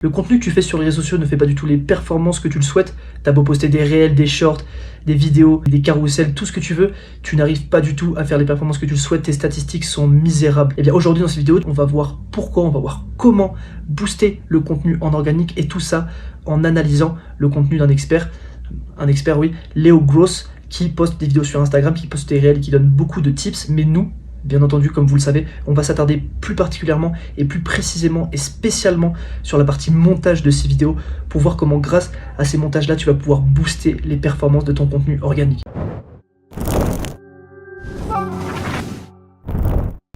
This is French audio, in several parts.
Le contenu que tu fais sur les réseaux sociaux ne fait pas du tout les performances que tu le souhaites. T'as beau poster des réels, des shorts, des vidéos, des carousels, tout ce que tu veux, tu n'arrives pas du tout à faire les performances que tu le souhaites, tes statistiques sont misérables. Et bien aujourd'hui dans cette vidéo, on va voir pourquoi, on va voir comment booster le contenu en organique et tout ça en analysant le contenu d'un expert. Un expert, oui, Leo Gross, qui poste des vidéos sur Instagram, qui poste des réels et qui donne beaucoup de tips, mais nous, bien entendu, comme vous le savez, on va s'attarder plus particulièrement et plus précisément et spécialement sur la partie montage de ces vidéos pour voir comment grâce à ces montages-là, tu vas pouvoir booster les performances de ton contenu organique.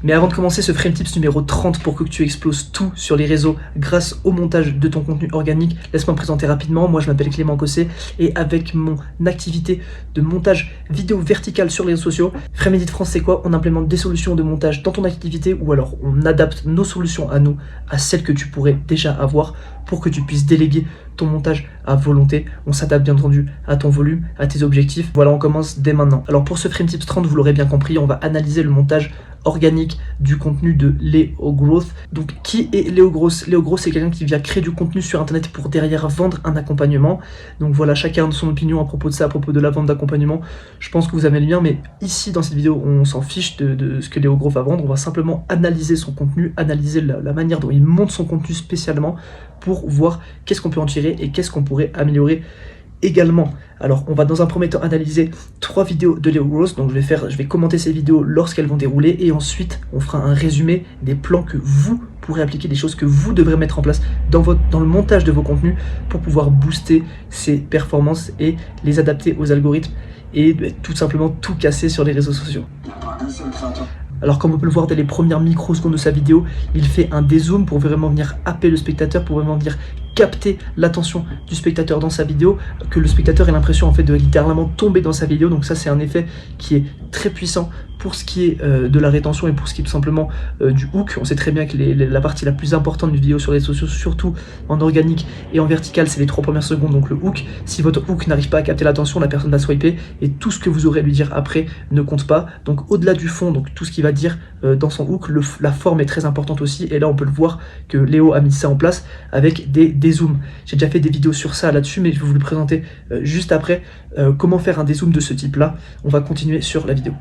Mais avant de commencer ce Frame Tips numéro 30 pour que tu exploses tout sur les réseaux grâce au montage de ton contenu organique, laisse-moi me présenter rapidement. Moi je m'appelle Clément Cossé et avec mon activité de montage vidéo verticale sur les réseaux sociaux, Frame Edit France c'est quoi? On implémente des solutions de montage dans ton activité ou alors on adapte nos solutions à nous, à celles que tu pourrais déjà avoir pour que tu puisses déléguer ton montage à volonté. On s'adapte bien entendu à ton volume, à tes objectifs. Voilà, on commence dès maintenant. Alors pour ce Frame Tips 30, vous l'aurez bien compris, on va analyser le montage organique du contenu de Leo Gross. Donc qui est Leo Gross? Leo Gross c'est quelqu'un qui vient créer du contenu sur internet pour derrière vendre un accompagnement. Donc voilà, chacun a son opinion à propos de ça, à propos de la vente d'accompagnement. Je pense que vous avez le lien, mais ici dans cette vidéo on s'en fiche de ce que Leo Gross va vendre. On va simplement analyser son contenu, analyser la manière dont il monte son contenu spécialement pour voir qu'est-ce qu'on peut en tirer et qu'est-ce qu'on pourrait améliorer également. Alors on va dans un premier temps analyser 3 vidéos de Leo Gross, donc je vais commenter ces vidéos lorsqu'elles vont dérouler et ensuite on fera un résumé des plans que vous pourrez appliquer, des choses que vous devrez mettre en place dans le montage de vos contenus pour pouvoir booster ces performances et les adapter aux algorithmes et tout simplement tout casser sur les réseaux sociaux. Alors comme on peut le voir dès les premières microsecondes de sa vidéo, il fait un dézoom pour vraiment venir happer le spectateur, pour vraiment venir capter l'attention du spectateur dans sa vidéo, que le spectateur ait l'impression en fait de littéralement tomber dans sa vidéo. Donc ça c'est un effet qui est très puissant pour ce qui est de la rétention et pour ce qui est tout simplement du hook. On sait très bien que la partie la plus importante d'une vidéo sur les réseaux sociaux, surtout en organique et en vertical, c'est les 3 premières secondes, donc le hook. Si votre hook n'arrive pas à capter l'attention, la personne va swiper et tout ce que vous aurez à lui dire après ne compte pas. Donc au-delà du fond, donc tout ce qu'il va dire dans son hook, la forme est très importante aussi. Et là on peut le voir que Léo a mis ça en place avec des zooms. J'ai déjà fait des vidéos sur ça là-dessus, mais je vais vous le présenter juste après comment faire un dézoom de ce type là. On va continuer sur la vidéo.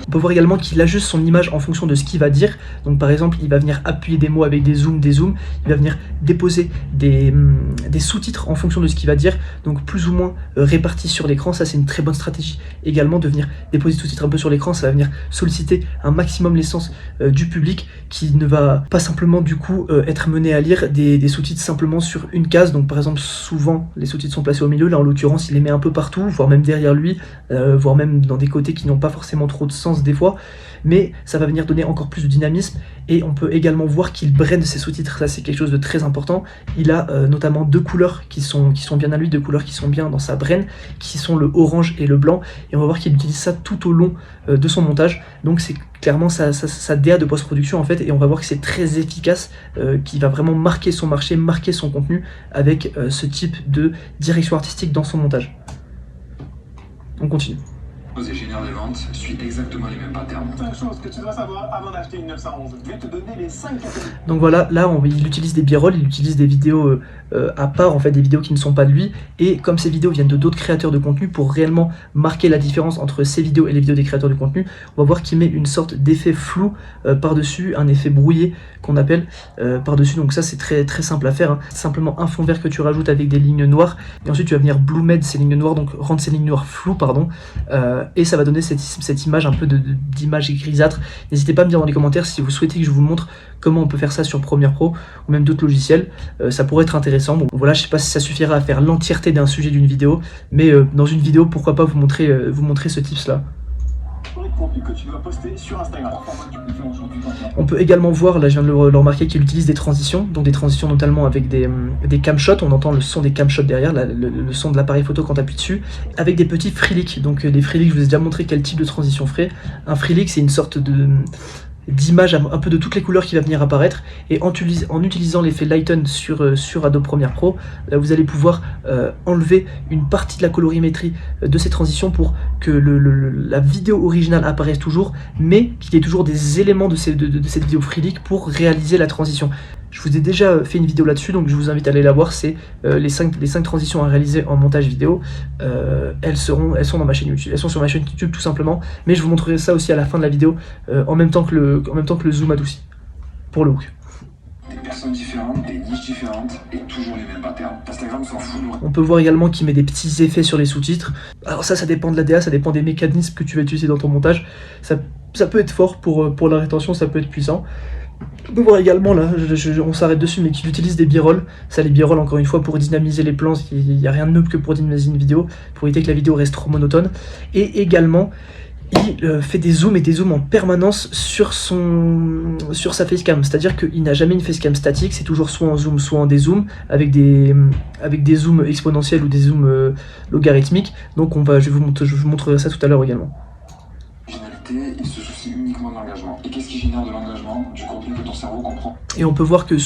On peut voir également qu'il ajuste son image en fonction de ce qu'il va dire. Donc par exemple, il va venir appuyer des mots avec des zooms, il va venir déposer des sous-titres en fonction de ce qu'il va dire, donc plus ou moins répartis sur l'écran. Ça c'est une très bonne stratégie également de venir déposer des sous-titres un peu sur l'écran. Ça va venir solliciter un maximum l'essence du public qui ne va pas simplement du coup être mené à lire des sous-titres simplement sur une case. Donc par exemple, souvent les sous-titres sont placés au milieu, là en l'occurrence il les met un peu partout, voire même derrière lui, voire même dans des côtés qui n'ont pas forcément trop de sens des fois, mais ça va venir donner encore plus de dynamisme. Et on peut également voir qu'il brand ses sous-titres, ça c'est quelque chose de très important. Il a notamment 2 couleurs qui sont bien à lui, 2 couleurs qui sont bien dans sa brand, qui sont le orange et le blanc, et on va voir qu'il utilise ça tout au long de son montage. Donc c'est clairement sa DA de post-production en fait, et on va voir que c'est très efficace, qui va vraiment marquer son marché, marquer son contenu avec ce type de direction artistique dans son montage. On continue. Et génère des ventes suit exactement les mêmes patterns. 5 choses que tu dois savoir avant d'acheter une 911. Je vais te donner les 5 catégories. Donc voilà, là il utilise des b-rolls, il utilise des vidéos à part, en fait des vidéos qui ne sont pas de lui, et comme ces vidéos viennent de d'autres créateurs de contenu, pour réellement marquer la différence entre ces vidéos et les vidéos des créateurs de contenu, on va voir qu'il met une sorte d'effet flou par-dessus, un effet brouillé qu'on appelle par-dessus. Donc ça c'est très simple à faire, hein. C'est simplement un fond vert que tu rajoutes avec des lignes noires, et ensuite tu vas venir blue med ces lignes noires, donc rendre ces lignes noires floues, pardon, et ça va donner cette image un peu d'image grisâtre. N'hésitez pas à me dire dans les commentaires si vous souhaitez que je vous montre comment on peut faire ça sur Premiere Pro ou même d'autres logiciels. Ça pourrait être intéressant. Bon voilà, je sais pas si ça suffira à faire l'entièreté d'un sujet d'une vidéo, mais dans une vidéo pourquoi pas vous montrer ce tips là. Que tu dois poster sur Instagram. On peut également voir, là je viens de le remarquer, qu'il utilise des transitions, donc des transitions notamment avec des camshots. On entend le son des camshots derrière, le son de l'appareil photo quand tu appuies dessus, avec des petits free leaks. Donc des free leaks, je vous ai déjà montré quel type de transition ferait. Un free leak c'est une sorte de d'images un peu de toutes les couleurs qui va venir apparaître, et en utilisant l'effet Lighten sur Adobe Premiere Pro, vous allez pouvoir enlever une partie de la colorimétrie de ces transitions pour que la vidéo originale apparaisse toujours, mais qu'il y ait toujours des éléments de cette vidéo Freeleak pour réaliser la transition. Je vous ai déjà fait une vidéo là-dessus, donc je vous invite à aller la voir. C'est les 5 transitions à réaliser en montage vidéo. Elles sont dans ma chaîne YouTube. Elles sont sur ma chaîne YouTube tout simplement. Mais je vous montrerai ça aussi à la fin de la vidéo, en même temps que le zoom adouci, pour le hook. Des personnes différentes, des niches différentes et toujours les mêmes patterns. Instagram s'en fout. On peut voir également qu'il met des petits effets sur les sous-titres. Alors ça dépend de la DA, ça dépend des mécanismes que tu vas utiliser dans ton montage. Ça peut être fort pour la rétention, ça peut être puissant. On peut voir également, là, on s'arrête dessus, mais qu'il utilise des b-rolls. Ça, les b-rolls, encore une fois, pour dynamiser les plans, il n'y a rien de mieux que pour dynamiser une vidéo, pour éviter que la vidéo reste trop monotone. Et également, il fait des zooms et des zooms en permanence sur sa facecam. C'est-à-dire qu'il n'a jamais une facecam statique, c'est toujours soit en zoom, soit en dézoom, avec des zooms exponentiels ou des zooms logarithmiques. Donc je vous montrerai ça tout à l'heure également. Il se soucie uniquement de l'engagement. Et qu'est-ce qui génère de l'engagement? Du contenu que ton cerveau comprend. Et on peut voir que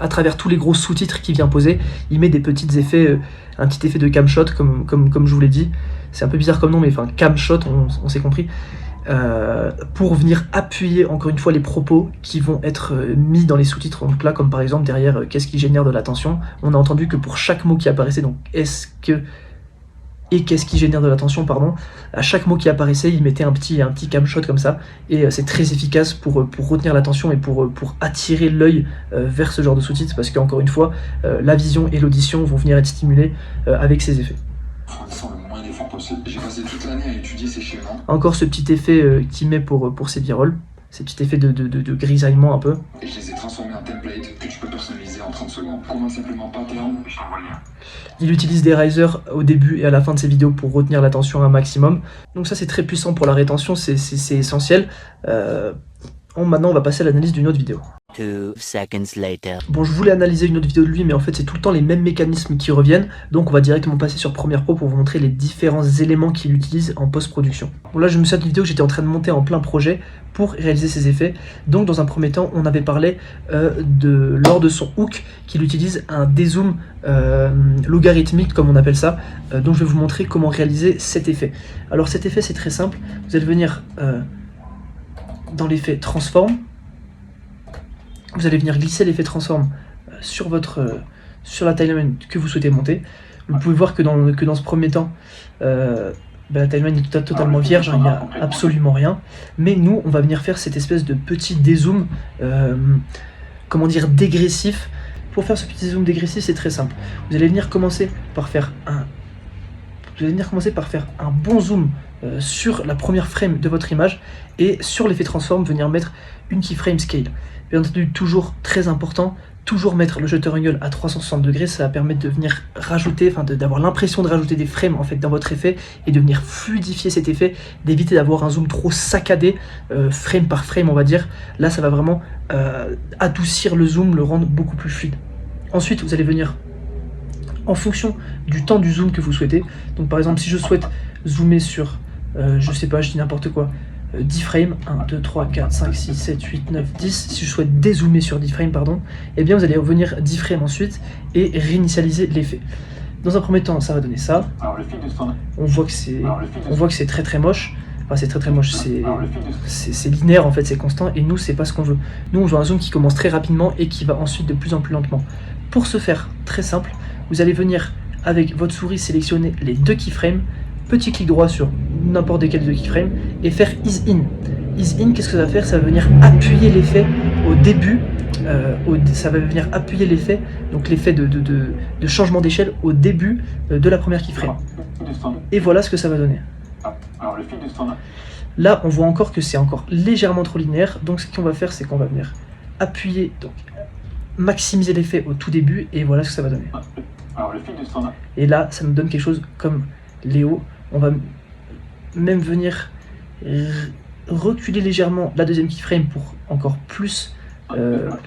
à travers tous les gros sous-titres qu'il vient poser, il met des petits effets, un petit effet de camshot, comme je vous l'ai dit. C'est un peu bizarre comme nom, mais enfin camshot, on s'est compris. Pour venir appuyer encore une fois les propos qui vont être mis dans les sous-titres. Donc là, comme par exemple derrière qu'est-ce qui génère de l'attention, on a entendu que pour chaque mot qui apparaissait, donc est-ce que et qu'est-ce qui génère de l'attention, pardon, à chaque mot qui apparaissait, il mettait un petit camshot comme ça, et c'est très efficace pour retenir l'attention et pour attirer l'œil vers ce genre de sous-titres, parce qu'encore une fois, la vision et l'audition vont venir être stimulées avec ces effets. Faut le moins d'efforts possible. J'ai passé toute l'année à étudier ces schémas. Encore ce petit effet qu'il met pour ses b-rolls, ces petits effets de grisaillement un peu. Et je les ai transformés en template que tu peux personnaliser en 30 secondes. Comment simplement pattern, je t'envoie le lien. Il utilise des risers au début et à la fin de ses vidéos pour retenir l'attention un maximum. Donc ça c'est très puissant pour la rétention, c'est essentiel. Maintenant on va passer à l'analyse d'une autre vidéo. 2 seconds later. Bon, je voulais analyser une autre vidéo de lui, mais en fait c'est tout le temps les mêmes mécanismes qui reviennent. Donc on va directement passer sur Premiere Pro pour vous montrer les différents éléments qu'il utilise en post-production. Bon là je me souviens d'une vidéo que j'étais en train de monter en plein projet pour réaliser ces effets. Donc dans un premier temps on avait parlé lors de son hook qu'il utilise un dézoom logarithmique comme on appelle ça. Donc je vais vous montrer comment réaliser cet effet. Alors cet effet c'est très simple, vous allez venir dans l'effet transform. Vous allez venir glisser l'effet transform sur la timeline que vous souhaitez monter. Vous pouvez voir que dans ce premier temps, la timeline est totalement vierge, il n'y a absolument rien. Mais nous, on va venir faire cette espèce de petit dézoom, comment dire, dégressif. Pour faire ce petit dézoom dégressif, c'est très simple. Vous allez venir commencer par faire un bon zoom sur la première frame de votre image, et sur l'effet transform, venir mettre une keyframe scale. Bien entendu, toujours très important, toujours mettre le shutter angle à 360 degrés, ça va permettre de venir rajouter, d'avoir l'impression de rajouter des frames en fait dans votre effet et de venir fluidifier cet effet, d'éviter d'avoir un zoom trop saccadé, frame par frame on va dire. Là ça va vraiment adoucir le zoom, le rendre beaucoup plus fluide. Ensuite vous allez venir en fonction du temps du zoom que vous souhaitez. Donc par exemple si je souhaite zoomer sur, je sais pas, je dis n'importe quoi, 10 frames, 1, 2, 3, 4, 5, 6, 7, 8, 9, 10, si je souhaite dézoomer sur 10 frames, pardon, et bien vous allez revenir 10 frames ensuite et réinitialiser l'effet. Dans un premier temps, ça va donner ça. Alors, le fil de son... On voit que c'est très très moche. Enfin, c'est très très moche, c'est linéaire en fait, c'est constant, et nous, c'est pas ce qu'on veut. Nous, on veut un zoom qui commence très rapidement et qui va ensuite de plus en plus lentement. Pour ce faire, très simple, vous allez venir avec votre souris sélectionner les 2 keyframes, petit clic droit sur n'importe lesquels 2 keyframes et faire Ease In. Ease In, qu'est-ce que ça va faire? Ça va venir appuyer l'effet au début, ça va venir appuyer l'effet, donc l'effet de changement d'échelle au début de la première keyframe. Et voilà ce que ça va donner. Alors, le fil de son... Là, on voit encore que c'est encore légèrement trop linéaire, donc ce qu'on va faire, c'est qu'on va venir appuyer, donc maximiser l'effet au tout début, et voilà ce que ça va donner. Alors, le fil de son... Et là, ça nous donne quelque chose comme Léo. On va même venir reculer légèrement la deuxième keyframe pour encore plus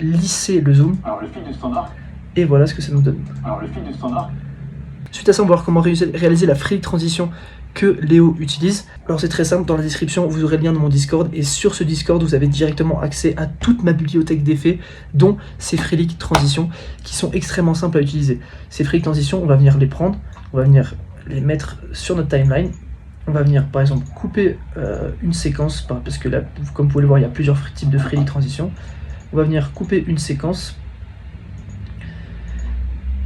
lisser le zoom. Alors, le fil de son arc... Et voilà ce que ça nous donne. Alors, le fil de son arc... Suite à ça, on va voir comment réaliser la free transition que Léo utilise. Alors c'est très simple, dans la description vous aurez le lien de mon Discord et sur ce Discord vous avez directement accès à toute ma bibliothèque d'effets dont ces Freelink transitions qui sont extrêmement simples à utiliser. Ces Freelink transitions, on va venir les prendre, on va venir les mettre sur notre timeline. On va venir par exemple couper une séquence, parce que là, comme vous pouvez le voir, il y a plusieurs types de Freelink transitions. On va venir couper une séquence.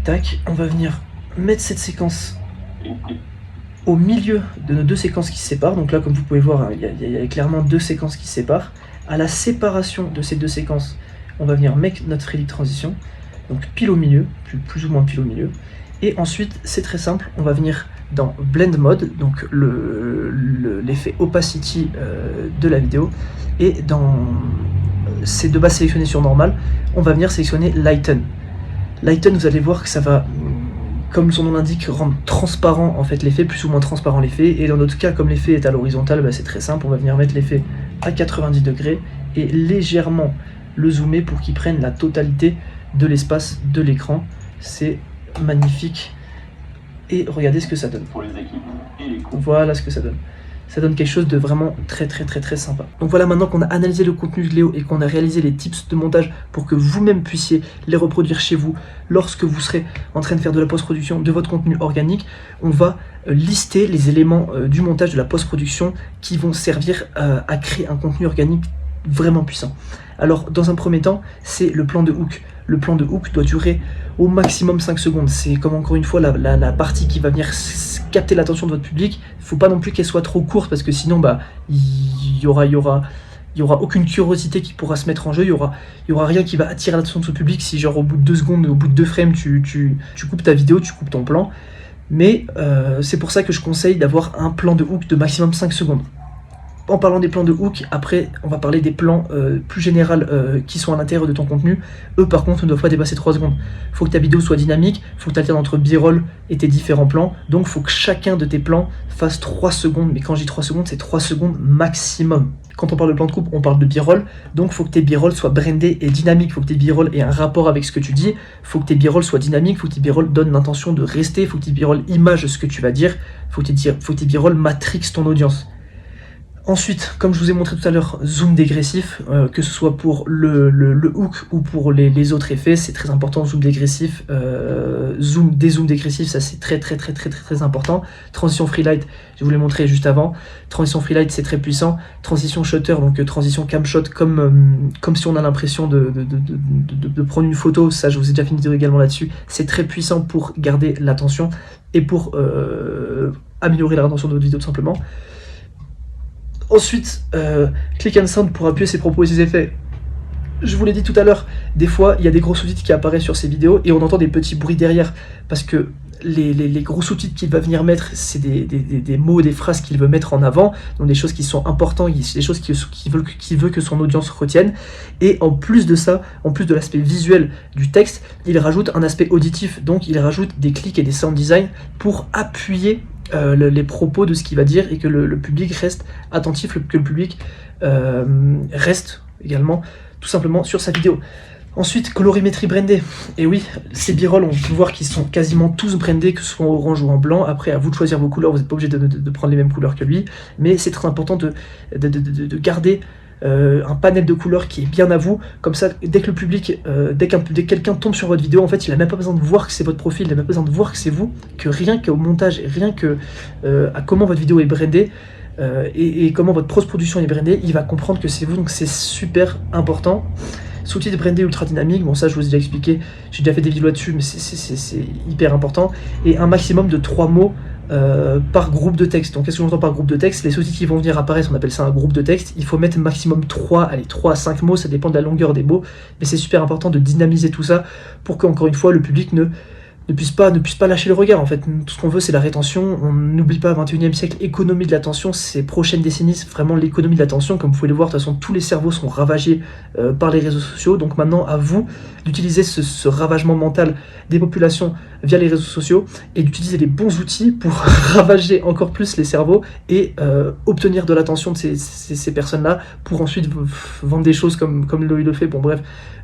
Tac, on va venir mettre cette séquence au milieu de nos deux séquences qui se séparent. Donc là, comme vous pouvez voir, il y a clairement deux séquences qui se séparent. À la séparation de ces deux séquences, on va venir mettre notre Freelink transition, donc pile au milieu, plus ou moins pile au milieu. Et ensuite, c'est très simple, on va venir dans Blend Mode, donc l'effet Opacity de la vidéo, et dans ces deux bases sélectionnées sur Normal, on va venir sélectionner Lighten. Lighten, vous allez voir que ça va, comme son nom l'indique, rendre transparent en fait l'effet, plus ou moins transparent l'effet, et dans notre cas, comme l'effet est à l'horizontale, bah, c'est très simple, on va venir mettre l'effet à 90 degrés et légèrement le zoomer pour qu'il prenne la totalité de l'espace de l'écran. C'est magnifique. Et regardez ce que ça donne. Pour les équipes et les couples. Voilà ce que ça donne. Ça donne quelque chose de vraiment très sympa. Donc voilà, maintenant qu'on a analysé le contenu de Léo et qu'on a réalisé les tips de montage pour que vous-même puissiez les reproduire chez vous lorsque vous serez en train de faire de la post-production de votre contenu organique, on va lister les éléments du montage de la post-production qui vont servir à créer un contenu organique vraiment puissant. Alors dans un premier temps, c'est le plan de hook. Le plan de hook doit durer au maximum 5 secondes. C'est comme encore une fois la partie qui va venir capter l'attention de votre public. Il ne faut pas non plus qu'elle soit trop courte parce que sinon bah, il y aura aucune curiosité qui pourra se mettre en jeu. Il y aura rien qui va attirer l'attention de ce public si genre au bout de 2 secondes, au bout de 2 frames tu coupes ta vidéo, tu coupes ton plan. Mais c'est pour ça que je conseille d'avoir un plan de hook de maximum 5 secondes. En parlant des plans de hook, après on va parler des plans plus généraux qui sont à l'intérieur de ton contenu. Eux par contre ne doivent pas dépasser 3 secondes. Il faut que ta vidéo soit dynamique, il faut que tu alternes entre B-roll et tes différents plans. Donc il faut que chacun de tes plans fasse 3 secondes. Mais quand je dis 3 secondes, c'est 3 secondes maximum. Quand on parle de plan de coupe, on parle de B-roll. Donc il faut que tes B-roll soient brandés et dynamiques. Il faut que tes B-roll aient un rapport avec ce que tu dis. Il faut que tes B-roll soient dynamiques. Il faut que tes B-roll donnent l'intention de rester. Il faut que tes B-roll imagent ce que tu vas dire. Il faut que tes B-roll matrixent ton audience. Ensuite, comme je vous ai montré tout à l'heure, zoom dégressif, que ce soit pour le hook ou pour les autres effets, c'est très important. Zoom dégressif, dézoom dégressif, ça c'est très important. Transition freelight, je vous l'ai montré juste avant. Transition freelight, c'est très puissant. Transition shutter, donc transition cam shot, comme si on a l'impression de prendre une photo. Ça, je vous ai déjà fait une vidéo également là-dessus. C'est très puissant pour garder l'attention et pour améliorer la rétention de votre vidéo tout simplement. Ensuite, click and sound pour appuyer ses propos et ses effets. Je vous l'ai dit tout à l'heure, des fois il y a des gros sous-titres qui apparaissent sur ces vidéos et on entend des petits bruits derrière parce que les gros sous-titres qu'il va venir mettre, c'est des mots, des phrases qu'il veut mettre en avant, donc des choses qui sont importantes, des choses qu'il veut que son audience retienne. Et en plus de ça, en plus de l'aspect visuel du texte, il rajoute un aspect auditif, donc il rajoute des clics et des sound design pour appuyer les propos de ce qu'il va dire et que le public reste attentif, que le public reste également tout simplement sur sa vidéo. Ensuite, colorimétrie brandée. Et oui, ces b-roll, on peut voir qu'ils sont quasiment tous brandés, que ce soit en orange ou en blanc. Après, à vous de choisir vos couleurs, vous n'êtes pas obligé de prendre les mêmes couleurs que lui. Mais c'est très important de garder un panel de couleurs qui est bien à vous. Comme ça, dès que le public, dès que quelqu'un tombe sur votre vidéo, en fait, il n'a même pas besoin de voir que c'est votre profil, il n'a même pas besoin de voir que c'est vous, que rien qu'au montage, rien que à comment votre vidéo est brandée, et comment votre post-production est brandée, il va comprendre que c'est vous, donc c'est super important. Sous-titres brandés ultra dynamiques, bon ça je vous ai déjà expliqué, j'ai déjà fait des vidéos là-dessus, mais c'est hyper important. Et un maximum de 3 mots par groupe de texte. Donc qu'est-ce que j'entends par groupe de texte? Les sous-titres qui vont venir apparaître, on appelle ça un groupe de texte. Il faut mettre maximum 3 à 5 mots, ça dépend de la longueur des mots, mais c'est super important de dynamiser tout ça pour qu'encore une fois le public ne puisse pas lâcher le regard. En fait, tout ce qu'on veut, c'est la rétention. On n'oublie pas, 21e siècle, économie de l'attention, ces prochaines décennies, c'est vraiment l'économie de l'attention. Comme vous pouvez le voir, de toute façon, tous les cerveaux sont ravagés par les réseaux sociaux. Donc maintenant, à vous d'utiliser ce ravagement mental des populations via les réseaux sociaux et d'utiliser les bons outils pour ravager encore plus les cerveaux et obtenir de l'attention de ces personnes-là pour ensuite vendre des choses comme Loïc le fait. Bon bref,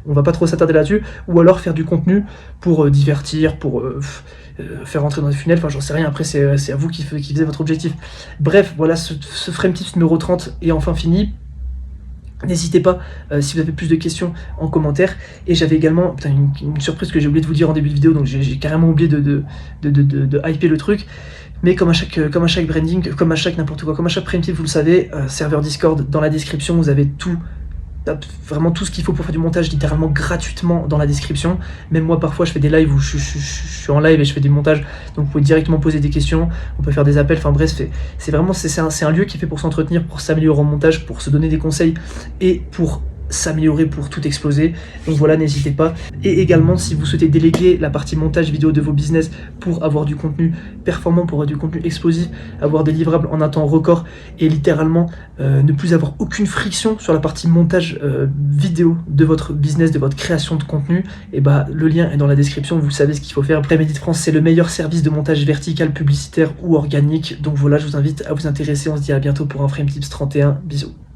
on va pas trop s'attarder là-dessus. Ou alors faire du contenu pour divertir, pour pour faire rentrer dans le funnel, enfin j'en sais rien, après c'est à vous qui faisait votre objectif. Bref, voilà, ce frame tips numéro 30 est enfin fini. N'hésitez pas, si vous avez plus de questions, en commentaire. Et j'avais également une surprise que j'ai oublié de vous dire en début de vidéo, donc j'ai carrément oublié de hyper le truc. Mais comme à chaque branding, comme à chaque n'importe quoi, comme à chaque frame tip, vous le savez, serveur Discord, dans la description, vous avez tout. Vraiment tout ce qu'il faut pour faire du montage littéralement gratuitement dans la description. Même moi parfois je fais des lives où je suis en live et je fais du montage, donc vous pouvez directement poser des questions, on peut faire des appels, enfin bref, c'est un lieu qui est fait pour s'entretenir, pour s'améliorer en montage, pour se donner des conseils et pour s'améliorer, pour tout exploser. Donc voilà, n'hésitez pas. Et également, si vous souhaitez déléguer la partie montage vidéo de vos business pour avoir du contenu performant, pour avoir du contenu explosif, avoir des livrables en un temps record et littéralement ne plus avoir aucune friction sur la partie montage vidéo de votre business, de votre création de contenu, et bah le lien est dans la description, vous savez ce qu'il faut faire. Premedit France, c'est le meilleur service de montage vertical, publicitaire ou organique. Donc voilà, je vous invite à vous intéresser. On se dit à bientôt pour un Frame Tips 31. Bisous.